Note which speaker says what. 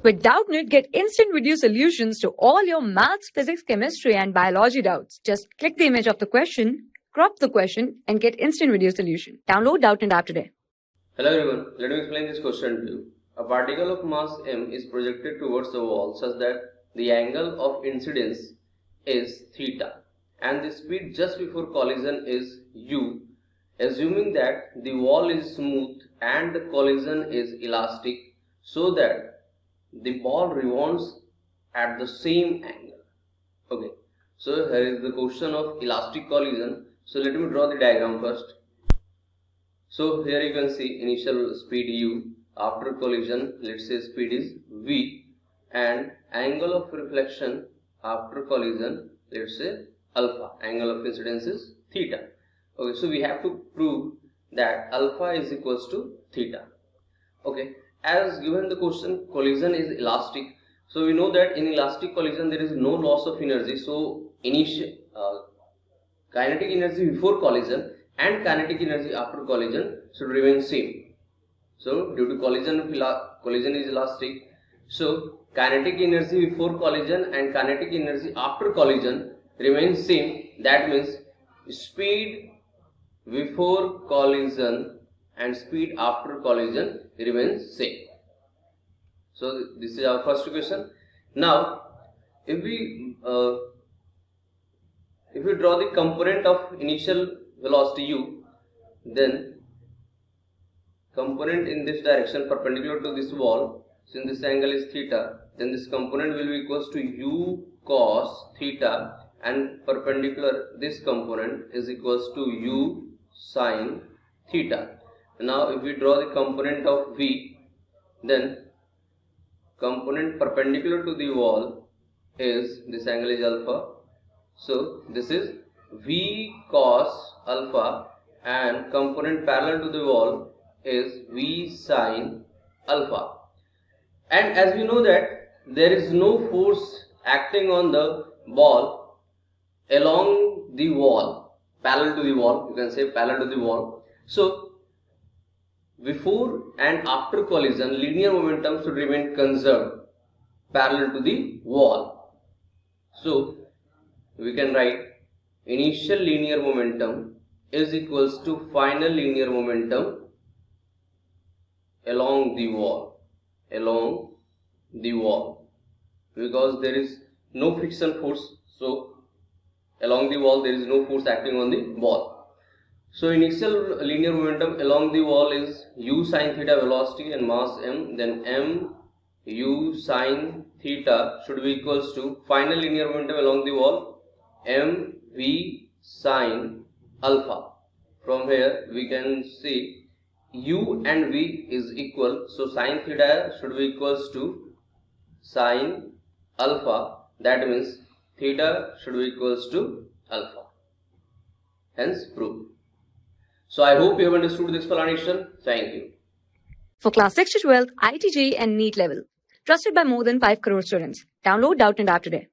Speaker 1: With Doubtnut, get instant video solutions to all your maths, physics, chemistry, and biology doubts. Just click the image of the question, crop the question, and get instant video solution. Download Doubtnut app today.
Speaker 2: Hello everyone, let me explain this question to you. A particle of mass m is projected towards the wall such that the angle of incidence is theta and the speed just before collision is u. Assuming that the wall is smooth and the collision is elastic so that the ball rebounds at the same angle. Okay, so here is the question of elastic collision. So let me draw the diagram first. So here you can see initial speed u, after collision let's say speed is v, and angle of reflection after collision let's say alpha, angle of incidence is theta. Okay, so we have to prove that alpha is equals to theta. Okay, as given the question collision is elastic, so we know that in elastic collision there is no loss of energy, so initial kinetic energy before collision and kinetic energy after collision should remain same. So due to collision is elastic, so kinetic energy before collision and kinetic energy after collision remains same. That means speed before collision and speed after collision remains same. So this is our first equation. Now if we draw the component of initial velocity u, then component in this direction perpendicular to this wall, since this angle is theta, then this component will be equals to u cos theta, and perpendicular this component is equals to u sin theta. Now if we draw the component of v, then component perpendicular to the wall is, this angle is alpha, so this is v cos alpha, and component parallel to the wall is v sin alpha. And as we know that there is no force acting on the ball along the wall, parallel to the wall, you can say parallel to the wall. So before and after collision linear momentum should remain conserved parallel to the wall. So we can write initial linear momentum is equals to final linear momentum along the wall, because there is no friction force, so along the wall there is no force acting on the ball. So initial linear momentum along the wall is u sin theta velocity and mass m, then m u sin theta should be equals to final linear momentum along the wall m v sin alpha. From here we can see u and v is equal, so sin theta should be equals to sin alpha, that means theta should be equals to alpha, hence proved. So I hope you have understood the explanation. Thank you.
Speaker 1: For class 6 to 12, IIT JEE and NEET level. Trusted by more than 5 crore students. Download Doubtnut app today.